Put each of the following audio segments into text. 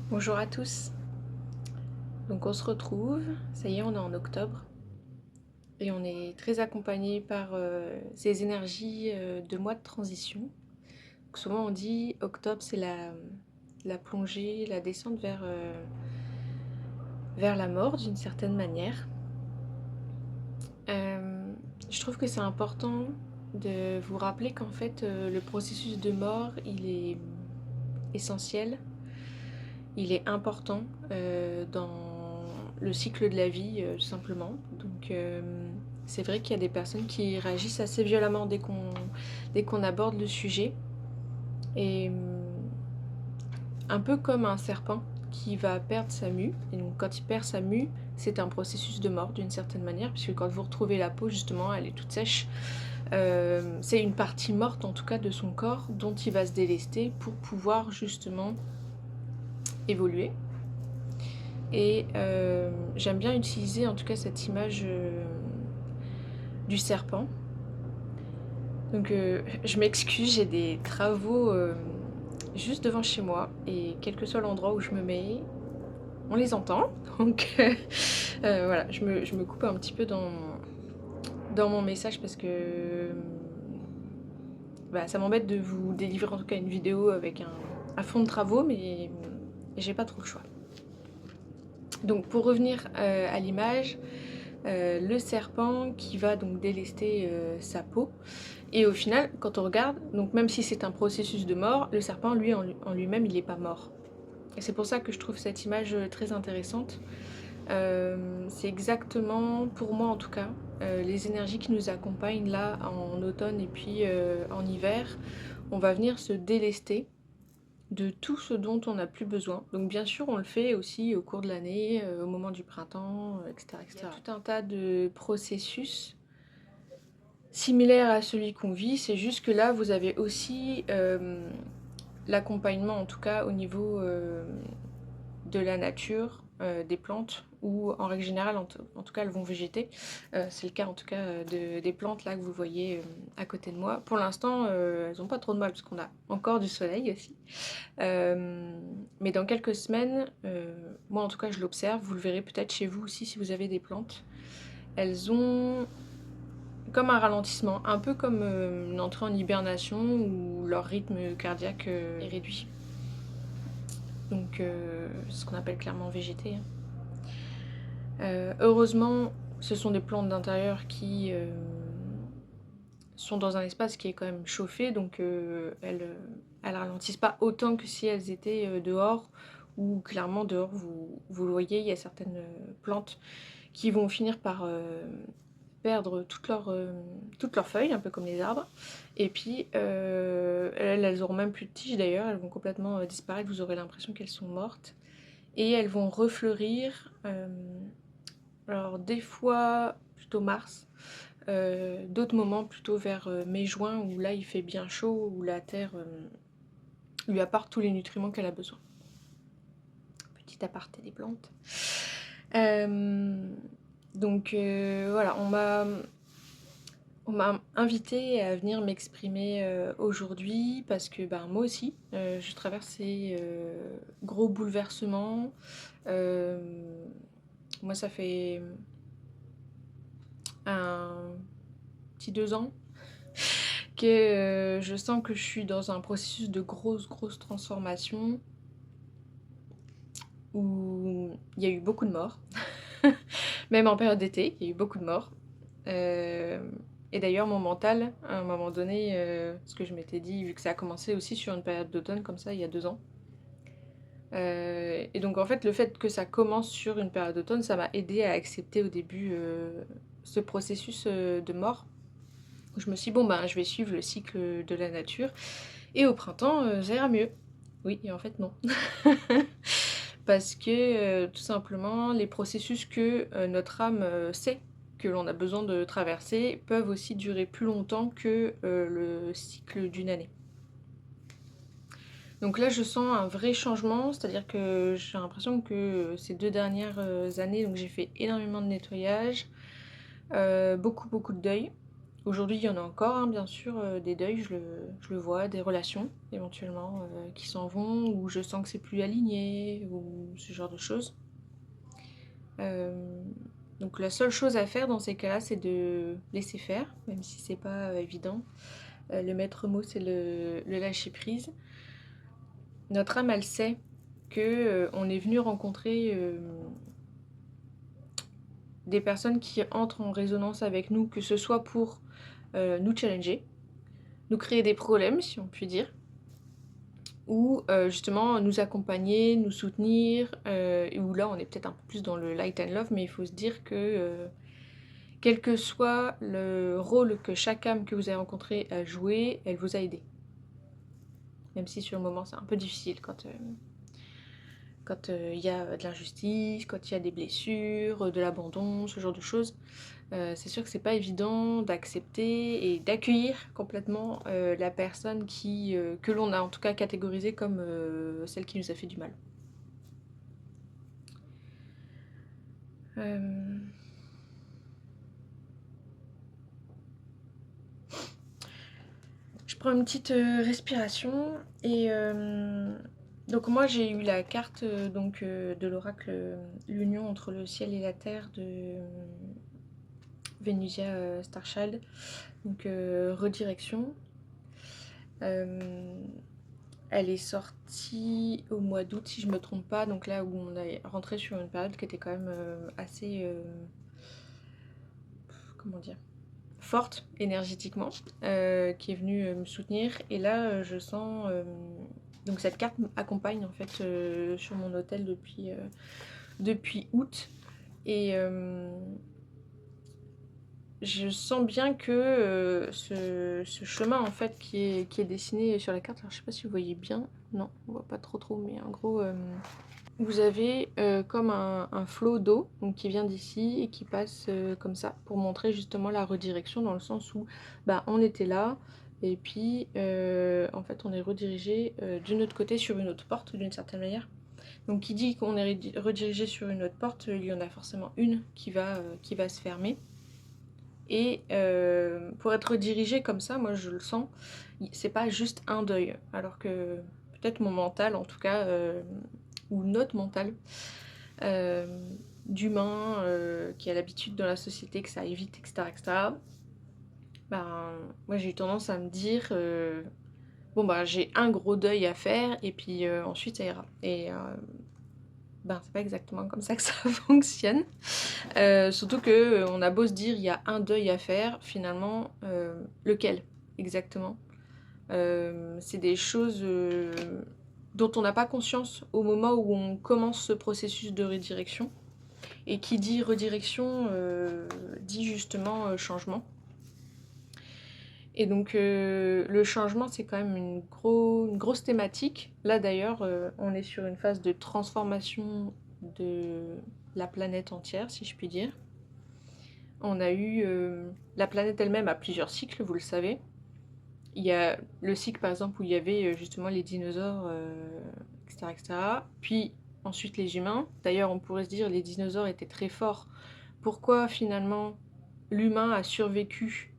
Bonjour à tous, donc on se retrouve, ça y est on est en octobre et on est très accompagné par ces énergies de mois de transition. Donc souvent on dit octobre c'est la plongée, la descente vers la mort d'une certaine manière. Euh, je trouve que c'est important de vous rappeler qu'en fait le processus de mort il est essentiel, il est important dans le cycle de la vie, tout simplement. Donc, c'est vrai qu'il y a des personnes qui réagissent assez violemment dès qu'on aborde le sujet. Et un peu comme un serpent qui va perdre sa mue. Et donc, quand il perd sa mue, c'est un processus de mort d'une certaine manière, puisque quand vous retrouvez la peau, justement, elle est toute sèche. C'est une partie morte, en tout cas, de son corps, dont il va se délester pour pouvoir justement évoluer. Et j'aime bien utiliser en tout cas cette image du serpent. Donc je m'excuse, j'ai des travaux juste devant chez moi et quel que soit l'endroit où je me mets, on les entend. Donc voilà, je me coupe un petit peu dans mon message parce que bah, ça m'embête de vous délivrer en tout cas une vidéo avec un fond de travaux, mais j'ai pas trop le choix. Donc pour revenir à l'image, le serpent qui va donc délester sa peau. Et au final, quand on regarde, donc même si c'est un processus de mort, le serpent lui en lui-même il n'est pas mort. Et c'est pour ça que je trouve cette image très intéressante. C'est exactement, pour moi en tout cas, les énergies qui nous accompagnent là en automne et puis en hiver. On va venir se délester de tout ce dont on n'a plus besoin. Donc bien sûr, on le fait aussi au cours de l'année, au moment du printemps, etc., etc. Il y a tout un tas de processus similaires à celui qu'on vit, c'est juste que là, vous avez aussi l'accompagnement, en tout cas au niveau de la nature, des plantes, ou en règle générale, en tout cas, elles vont végéter. C'est le cas en tout cas des plantes là que vous voyez à côté de moi. Pour l'instant, elles n'ont pas trop de mal parce qu'on a encore du soleil aussi. Mais dans quelques semaines, moi en tout cas je l'observe, vous le verrez peut-être chez vous aussi si vous avez des plantes, elles ont comme un ralentissement, un peu comme une entrée en hibernation où leur rythme cardiaque est réduit. Donc c'est ce qu'on appelle clairement végéter. Heureusement, ce sont des plantes d'intérieur qui sont dans un espace qui est quand même chauffé, donc elles ralentissent pas autant que si elles étaient dehors, où clairement dehors, vous le voyez, il y a certaines plantes qui vont finir par perdre toutes leurs feuilles, un peu comme les arbres. Et puis, elles auront même plus de tiges d'ailleurs, elles vont complètement disparaître, vous aurez l'impression qu'elles sont mortes. Et elles vont refleurir, alors des fois plutôt mars, d'autres moments plutôt vers mai-juin, où là il fait bien chaud, où la terre lui apporte tous les nutriments qu'elle a besoin. Petit aparté des plantes. Donc voilà, on m'a invité à venir m'exprimer aujourd'hui parce que moi aussi, je traverse ces gros bouleversements. Moi, ça fait un petit 2 ans que je sens que je suis dans un processus de grosse transformation où il y a eu beaucoup de morts. Même en période d'été, il y a eu beaucoup de morts. Et d'ailleurs, mon mental, à un moment donné, ce que je m'étais dit, vu que ça a commencé aussi sur une période d'automne, comme ça, il y a 2 ans. Et donc, en fait, le fait que ça commence sur une période d'automne, ça m'a aidé à accepter au début ce processus de mort. Je me suis dit, bon, je vais suivre le cycle de la nature. Et au printemps, ça ira mieux. Oui, et en fait, non. Parce que tout simplement, les processus que notre âme sait que l'on a besoin de traverser peuvent aussi durer plus longtemps que le cycle d'une année. Donc là, je sens un vrai changement, c'est-à-dire que j'ai l'impression que ces 2 dernières années, donc j'ai fait énormément de nettoyage, beaucoup de deuil Aujourd'hui, il y en a encore, hein, bien sûr, des deuils, je le vois, des relations éventuellement qui s'en vont, où je sens que c'est plus aligné, ou ce genre de choses. Donc la seule chose à faire dans ces cas-là, c'est de laisser faire, même si c'est pas évident. Le maître mot, c'est le lâcher prise. Notre âme, elle sait que on est venu rencontrer des personnes qui entrent en résonance avec nous, que ce soit pour nous challenger, nous créer des problèmes, si on peut dire, ou justement nous accompagner, nous soutenir, où là on est peut-être un peu plus dans le light and love, mais il faut se dire que quel que soit le rôle que chaque âme que vous avez rencontrée a joué, elle vous a aidé. Même si sur le moment c'est un peu difficile quand il y a de l'injustice, quand il y a des blessures, de l'abandon, ce genre de choses. C'est sûr que c'est pas évident d'accepter et d'accueillir complètement la personne que l'on a en tout cas catégorisée comme celle qui nous a fait du mal. Je prends une petite respiration et donc moi j'ai eu la carte de l'oracle l'union entre le ciel et la terre de Venusia Starchild, donc redirection. Elle est sortie au mois d'août si je me trompe pas, donc là où on est rentré sur une période qui était quand même assez comment dire, forte énergétiquement, qui est venue me soutenir. Et là je sens donc cette carte m'accompagne en fait sur mon hôtel depuis août, et je sens bien que ce chemin en fait qui est dessiné sur la carte, alors je sais pas si vous voyez bien, non on voit pas trop, mais en gros vous avez comme un flot d'eau qui vient d'ici et qui passe comme ça pour montrer justement la redirection, dans le sens où on était là et puis en fait on est redirigé d'une autre côté sur une autre porte d'une certaine manière. Donc qui dit qu'on est redirigé sur une autre porte, il y en a forcément une qui va se fermer. Et pour être redirigé comme ça, moi je le sens, c'est pas juste un deuil. Alors que peut-être mon mental, en tout cas, ou notre mental, d'humain qui a l'habitude dans la société que ça aille vite, etc., moi j'ai eu tendance à me dire j'ai un gros deuil à faire et puis ensuite ça ira. Et c'est pas exactement comme ça que ça fonctionne. Surtout que on a beau se dire il y a un deuil à faire, finalement lequel exactement, c'est des choses dont on n'a pas conscience au moment où on commence ce processus de redirection. Et qui dit redirection dit justement changement. Et donc le changement, c'est quand même une grosse thématique. Là d'ailleurs, on est sur une phase de transformation de la planète entière, si je puis dire. On a eu la planète elle-même a plusieurs cycles, vous le savez. Il y a le cycle par exemple où il y avait justement les dinosaures, etc., etc. Puis ensuite les humains. D'ailleurs on pourrait se dire les dinosaures étaient très forts. Pourquoi finalement l'humain a survécu,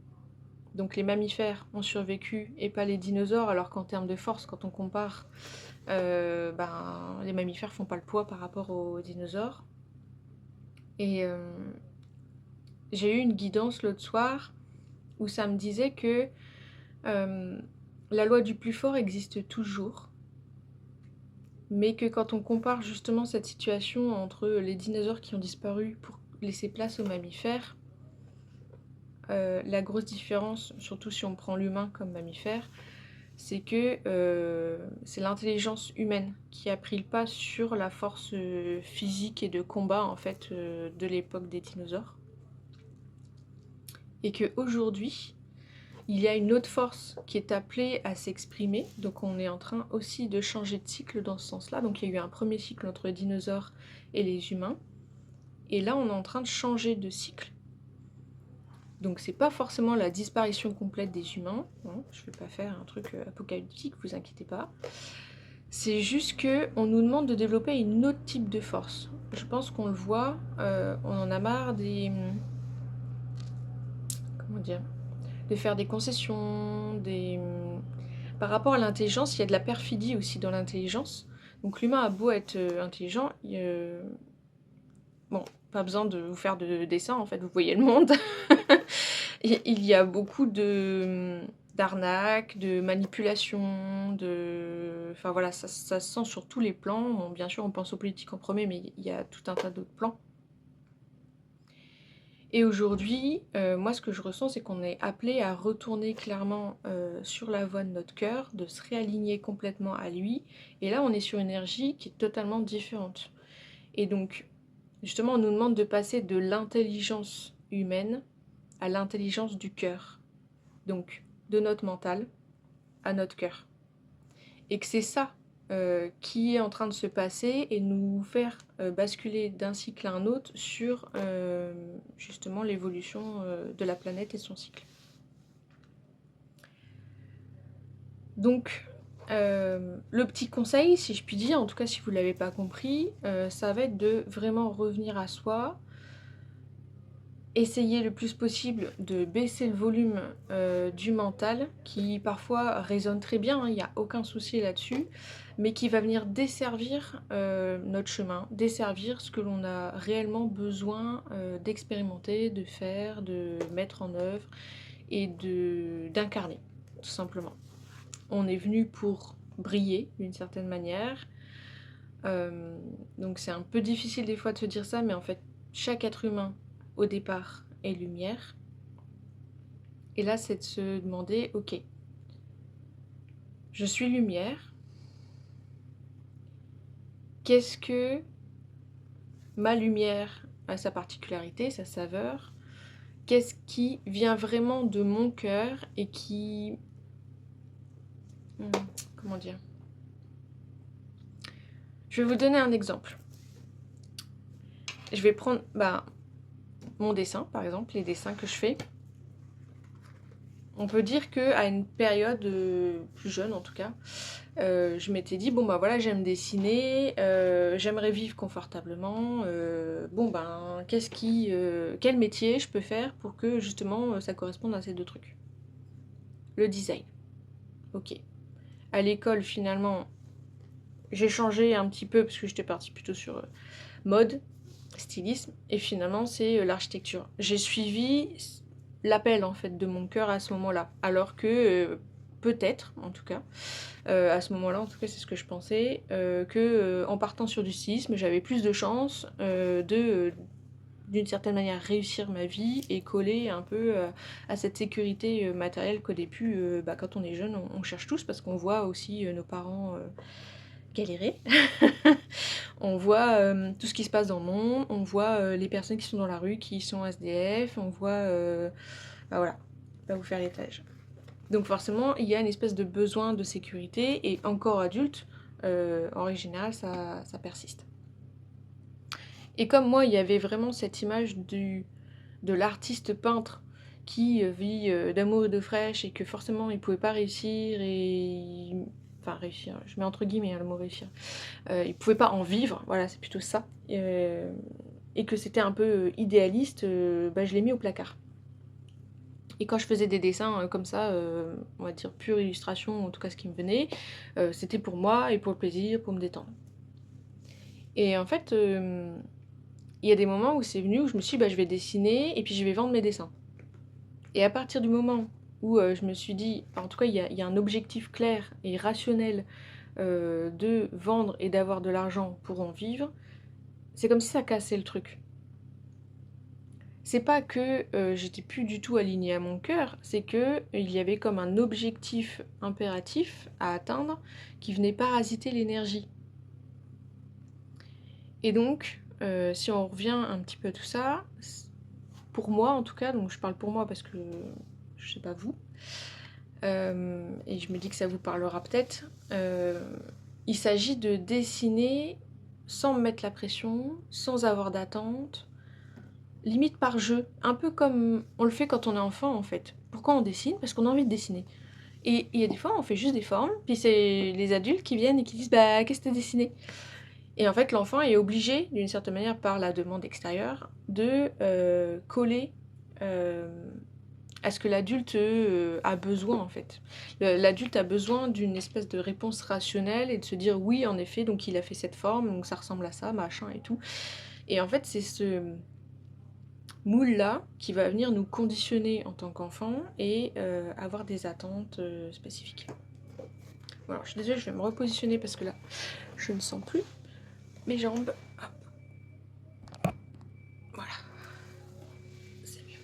donc les mammifères ont survécu et pas les dinosaures, alors qu'en termes de force, quand on compare, les mammifères font pas le poids par rapport aux dinosaures. Et j'ai eu une guidance l'autre soir où ça me disait que la loi du plus fort existe toujours, mais que quand on compare justement cette situation entre les dinosaures qui ont disparu pour laisser place aux mammifères, la grosse différence, surtout si on prend l'humain comme mammifère, c'est que c'est l'intelligence humaine qui a pris le pas sur la force physique et de combat en fait de l'époque des dinosaures. Et qu'aujourd'hui, il y a une autre force qui est appelée à s'exprimer, donc on est en train aussi de changer de cycle dans ce sens-là. Donc il y a eu un premier cycle entre les dinosaures et les humains, et là on est en train de changer de cycle. Donc c'est pas forcément la disparition complète des humains, hein, je vais pas faire un truc apocalyptique, vous inquiétez pas. C'est juste que on nous demande de développer une autre type de force. Je pense qu'on le voit, on en a marre des... comment dire, de faire des concessions, par rapport à l'intelligence, il y a de la perfidie aussi dans l'intelligence. Donc l'humain a beau être intelligent, bon, pas besoin de vous faire de dessin, en fait, vous voyez le monde. Il y a beaucoup d'arnaques, de manipulations, enfin voilà, ça se sent sur tous les plans. Bon, bien sûr, on pense aux politiques en premier, mais il y a tout un tas d'autres plans. Et aujourd'hui, moi, ce que je ressens, c'est qu'on est appelé à retourner clairement sur la voie de notre cœur, de se réaligner complètement à lui. Et là, on est sur une énergie qui est totalement différente. Et donc, justement, on nous demande de passer de l'intelligence humaine à l'intelligence du cœur. Donc, de notre mental à notre cœur. Et que c'est ça qui est en train de se passer et nous faire basculer d'un cycle à un autre sur justement l'évolution de la planète et son cycle. Donc, le petit conseil, si je puis dire, en tout cas si vous ne l'avez pas compris, ça va être de vraiment revenir à soi, essayer le plus possible de baisser le volume du mental, qui parfois résonne très bien, il n'y a aucun souci là-dessus, mais qui va venir desservir notre chemin, desservir ce que l'on a réellement besoin d'expérimenter, de faire, de mettre en œuvre et d'incarner, tout simplement. On est venu pour briller d'une certaine manière, donc c'est un peu difficile des fois de se dire ça, mais en fait, chaque être humain, au départ, est lumière. Et là, c'est de se demander, ok, je suis lumière, qu'est-ce que ma lumière a sa particularité, sa saveur, qu'est-ce qui vient vraiment de mon cœur et qui... comment dire? Je vais vous donner un exemple. Je vais prendre mon dessin, par exemple, les dessins que je fais. On peut dire qu'à une période plus jeune, en tout cas, je m'étais dit, bon bah voilà, j'aime dessiner, j'aimerais vivre confortablement, quel métier je peux faire pour que justement ça corresponde à ces deux trucs. Le design. Ok. À l'école, finalement, j'ai changé un petit peu parce que j'étais partie plutôt sur mode, stylisme, et finalement c'est l'architecture. J'ai suivi l'appel en fait de mon cœur à ce moment-là, alors que peut-être, en tout cas, à ce moment-là, en tout cas c'est ce que je pensais, que en partant sur du stylisme, j'avais plus de chances d'une certaine manière réussir ma vie et coller un peu à cette sécurité matérielle qu'au début, quand on est jeune, on cherche tous parce qu'on voit aussi nos parents galérer. On voit tout ce qui se passe dans le monde, on voit les personnes qui sont dans la rue, qui sont SDF, on voit... voilà, pas vous faire l'étage. Donc forcément, il y a une espèce de besoin de sécurité, et encore adulte, en règle générale, ça persiste. Et comme moi, il y avait vraiment cette image de l'artiste peintre qui vit d'amour et d'eau fraîche, et que forcément, il pouvait pas réussir, enfin réussir, je mets entre guillemets le mot réussir, il pouvait pas en vivre, voilà, c'est plutôt ça, et que c'était un peu idéaliste, je l'ai mis au placard. Et quand je faisais des dessins comme ça, on va dire pure illustration, en tout cas ce qui me venait, c'était pour moi et pour le plaisir, pour me détendre. Et en fait, il y a des moments où c'est venu, où je me suis dit, je vais dessiner et puis je vais vendre mes dessins. Et à partir du moment où je me suis dit, en tout cas il y a un objectif clair et rationnel de vendre et d'avoir de l'argent pour en vivre, c'est comme si ça cassait le truc. C'est pas que j'étais plus du tout alignée à mon cœur, c'est que il y avait comme un objectif impératif à atteindre qui venait parasiter l'énergie. Et donc, si on revient un petit peu à tout ça, pour moi en tout cas, donc je parle pour moi parce que je sais pas vous, et je me dis que ça vous parlera peut-être, il s'agit de dessiner sans me mettre la pression, sans avoir d'attente, limite par jeu, un peu comme on le fait quand on est enfant en fait. Pourquoi on dessine? Parce qu'on a envie de dessiner. Et il y a des fois on fait juste des formes, puis c'est les adultes qui viennent et qui disent qu'est-ce que t'as dessiné? Et en fait l'enfant est obligé d'une certaine manière par la demande extérieure de coller à ce que l'adulte a besoin en fait. L'adulte a besoin d'une espèce de réponse rationnelle et de se dire oui en effet donc il a fait cette forme donc ça ressemble à ça machin et tout. Et en fait c'est ce moule là qui va venir nous conditionner en tant qu'enfant et avoir des attentes spécifiques. Voilà, je suis désolée, je vais me repositionner parce que là je ne sens plus mes jambes. Hop. Voilà, c'est mieux.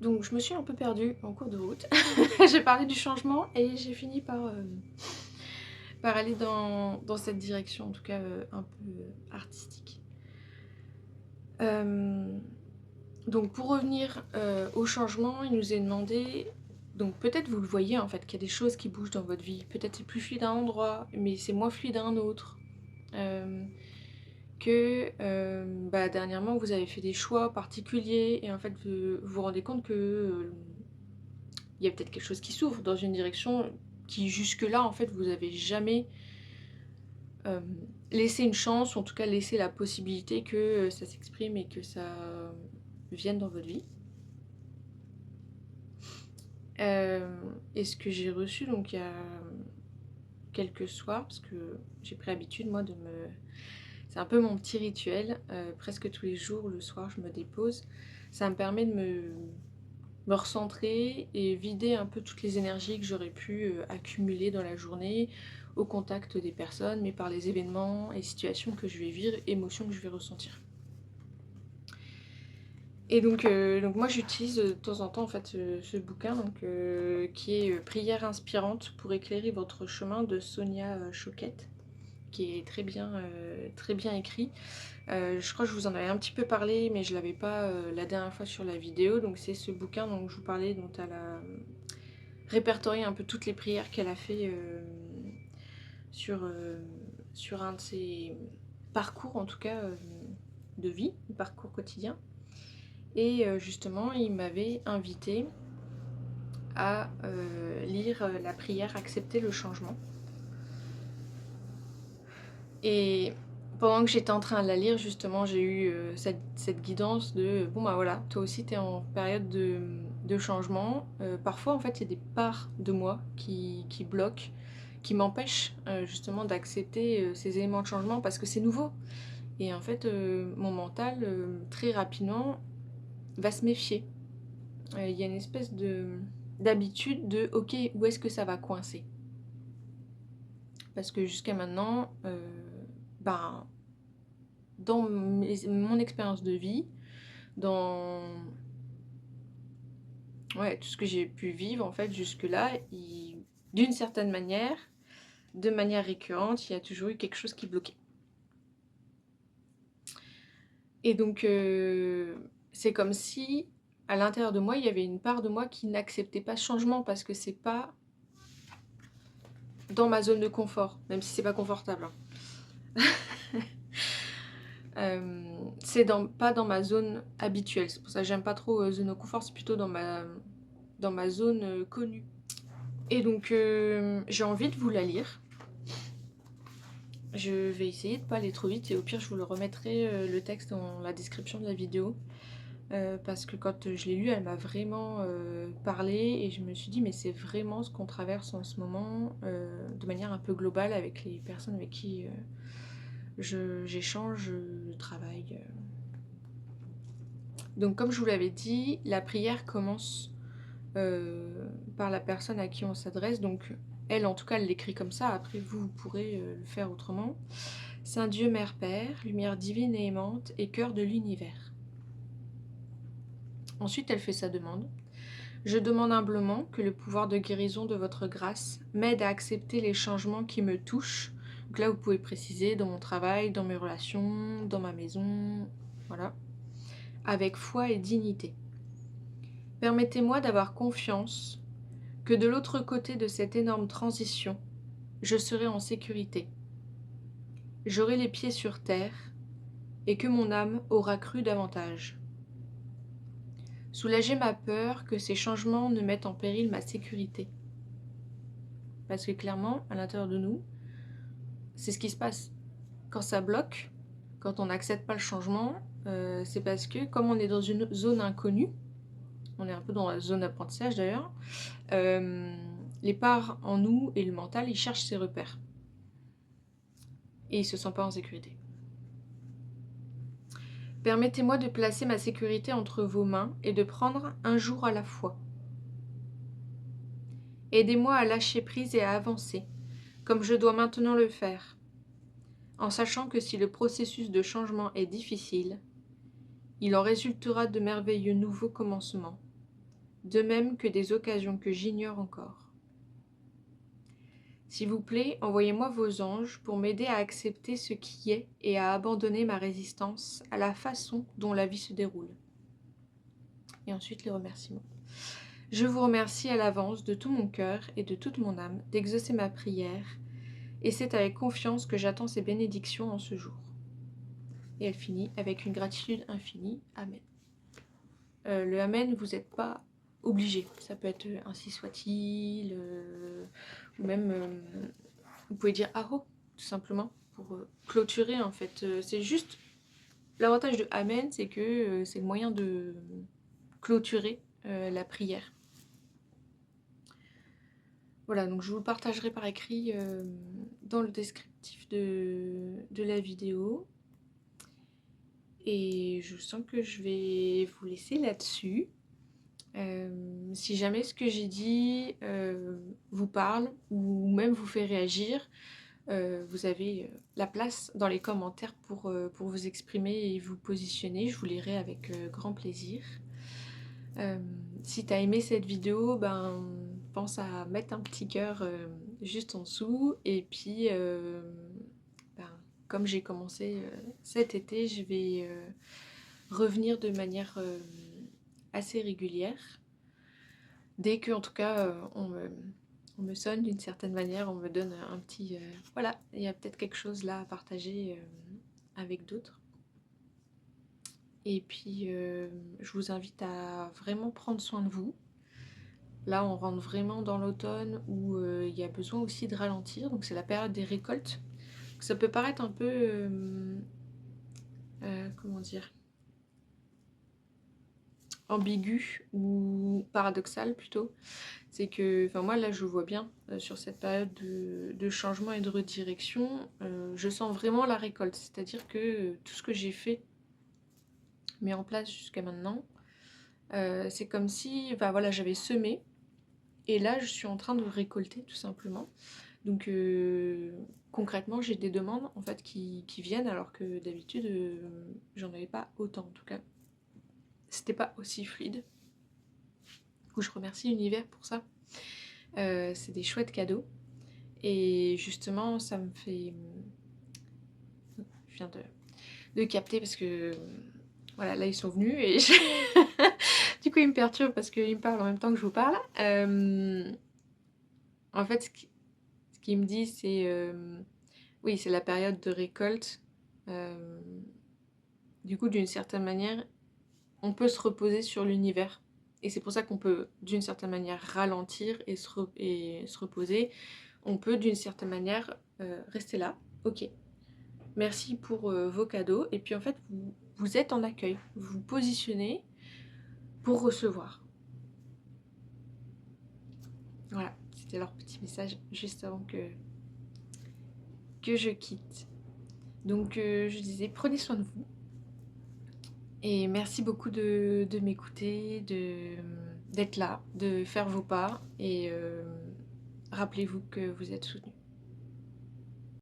Donc je me suis un peu perdue en cours de route. J'ai parlé du changement et j'ai fini par aller dans cette direction, en tout cas un peu artistique. Donc pour revenir au changement, il nous est demandé, donc peut-être vous le voyez en fait, qu'il y a des choses qui bougent dans votre vie. Peut-être c'est plus fluide à un endroit, mais c'est moins fluide à un autre. Dernièrement vous avez fait des choix particuliers et en fait vous vous rendez compte que il y a peut-être quelque chose qui s'ouvre dans une direction qui jusque-là en fait vous avez jamais laissé une chance, ou en tout cas laissé la possibilité que ça s'exprime et que ça vienne dans votre vie. Et ce que j'ai reçu donc il y a quelques soirs, parce que j'ai pris l'habitude moi de me... C'est un peu mon petit rituel, presque tous les jours le soir je me dépose. Ça me permet de me recentrer et vider un peu toutes les énergies que j'aurais pu accumuler dans la journée au contact des personnes, mais par les événements et situations que je vais vivre, émotions que je vais ressentir. Et donc moi j'utilise de temps en temps en fait ce bouquin donc, qui est Prières inspirantes pour éclairer votre chemin de Sonia Choquette, qui est très bien écrit. Je crois que je vous en avais un petit peu parlé, mais je ne l'avais pas la dernière fois sur la vidéo. Donc c'est ce bouquin dont je vous parlais, dont elle a répertorié un peu toutes les prières qu'elle a fait sur un de ses parcours, en tout cas de vie, parcours quotidien. Et justement, il m'avait invité à lire la prière Accepter le changement. Et pendant que j'étais en train de la lire, justement, j'ai eu cette guidance de bon bah voilà, toi aussi t'es en période de changement. Parfois en fait il y a des parts de moi qui bloquent, qui m'empêchent justement d'accepter ces éléments de changement parce que c'est nouveau. Et en fait mon mental très rapidement va se méfier. Il y a une espèce d'habitude de ok, où est-ce que ça va coincer? Parce que jusqu'à maintenant, dans mon expérience de vie, dans tout ce que j'ai pu vivre en fait jusque-là, d'une certaine manière, de manière récurrente, il y a toujours eu quelque chose qui bloquait. Et donc c'est comme si à l'intérieur de moi, il y avait une part de moi qui n'acceptait pas ce changement parce que c'est pas dans ma zone de confort, même si c'est pas confortable. C'est pas dans ma zone habituelle. C'est pour ça que j'aime pas trop zone de confort, c'est plutôt dans ma zone connue. Et donc j'ai envie de vous la lire. Je vais essayer de pas aller trop vite et au pire je vous le remettrai le texte dans la description de la vidéo. Parce que quand je l'ai lu, elle m'a vraiment parlé et je me suis dit mais c'est vraiment ce qu'on traverse en ce moment de manière un peu globale avec les personnes avec qui j'échange, je travaille. Donc comme je vous l'avais dit, la prière commence par la personne à qui on s'adresse. Donc elle en tout cas elle l'écrit comme ça, après vous pourrez le faire autrement. Saint Dieu Mère Père, lumière divine et aimante et cœur de l'univers. Ensuite elle fait sa demande. Je demande humblement que le pouvoir de guérison de votre grâce m'aide à accepter les changements qui me touchent. Donc là vous pouvez préciser dans mon travail, dans mes relations, dans ma maison, voilà. Avec foi et dignité. Permettez-moi d'avoir confiance que de l'autre côté de cette énorme transition, je serai en sécurité. J'aurai les pieds sur terre et que mon âme aura cru davantage. Soulagez ma peur que ces changements ne mettent en péril ma sécurité. Parce que clairement, à l'intérieur de nous, c'est ce qui se passe. Quand ça bloque, quand on n'accepte pas le changement, c'est parce que comme on est dans une zone inconnue, on est un peu dans la zone d'apprentissage d'ailleurs, les parts en nous et le mental, ils cherchent ces repères. Et ils se sentent pas en sécurité. Permettez-moi de placer ma sécurité entre vos mains et de prendre un jour à la fois. Aidez-moi à lâcher prise et à avancer, comme je dois maintenant le faire, en sachant que si le processus de changement est difficile, il en résultera de merveilleux nouveaux commencements, de même que des occasions que j'ignore encore. S'il vous plaît, envoyez-moi vos anges pour m'aider à accepter ce qui est et à abandonner ma résistance à la façon dont la vie se déroule. Et ensuite les remerciements. Je vous remercie à l'avance de tout mon cœur et de toute mon âme d'exaucer ma prière, et c'est avec confiance que j'attends ces bénédictions en ce jour. Et elle finit avec une gratitude infinie. Amen. Le Amen, vous n'êtes pas obligé. Ça peut être ainsi soit-il, ou même vous pouvez dire Aho, tout simplement, pour clôturer en fait. C'est juste l'avantage de Amen, c'est que c'est le moyen de clôturer la prière. Voilà, donc je vous le partagerai par écrit dans le descriptif de la vidéo. Et je sens que je vais vous laisser là-dessus. Si jamais ce que j'ai dit vous parle ou même vous fait réagir, vous avez la place dans les commentaires pour vous exprimer et vous positionner. Je vous lirai avec grand plaisir. Si tu as aimé cette vidéo, ben, pense à mettre un petit cœur juste en dessous. Et puis, ben, comme j'ai commencé cet été, je vais revenir de manière assez régulière. Dès que, en tout cas, on me sonne d'une certaine manière, on me donne un petit... voilà, il y a peut-être quelque chose là à partager avec d'autres. Et puis, je vous invite à vraiment prendre soin de vous. Là, on rentre vraiment dans l'automne où il y a besoin aussi de ralentir. Donc, c'est la période des récoltes. Donc, ça peut paraître un peu... comment dire, ambigu ou paradoxal plutôt. C'est que, enfin moi là je vois bien sur cette période de changement et de redirection, je sens vraiment la récolte. C'est-à-dire que tout ce que j'ai fait, mis en place jusqu'à maintenant, c'est comme si voilà, j'avais semé et là je suis en train de récolter tout simplement. Donc concrètement j'ai des demandes en fait qui viennent alors que d'habitude j'en avais pas autant en tout cas. C'était pas aussi fluide. Du coup je remercie l'univers pour ça. C'est des chouettes cadeaux. Et justement ça me fait... Je viens de capter parce que voilà, là ils sont venus et du coup ils me perturbent parce qu'ils me parlent en même temps que je vous parle. En fait ce qu'il me dit c'est oui, c'est la période de récolte. Du coup d'une certaine manière on peut se reposer sur l'univers et c'est pour ça qu'on peut d'une certaine manière ralentir et se reposer. On peut d'une certaine manière rester là, ok, merci pour vos cadeaux. Et puis en fait, vous êtes en accueil. Vous vous positionnez pour recevoir. Voilà, c'était leur petit message juste avant que je quitte. Donc je disais, prenez soin de vous. Et merci beaucoup de m'écouter, d'être là, de faire vos pas. Et rappelez-vous que vous êtes soutenus.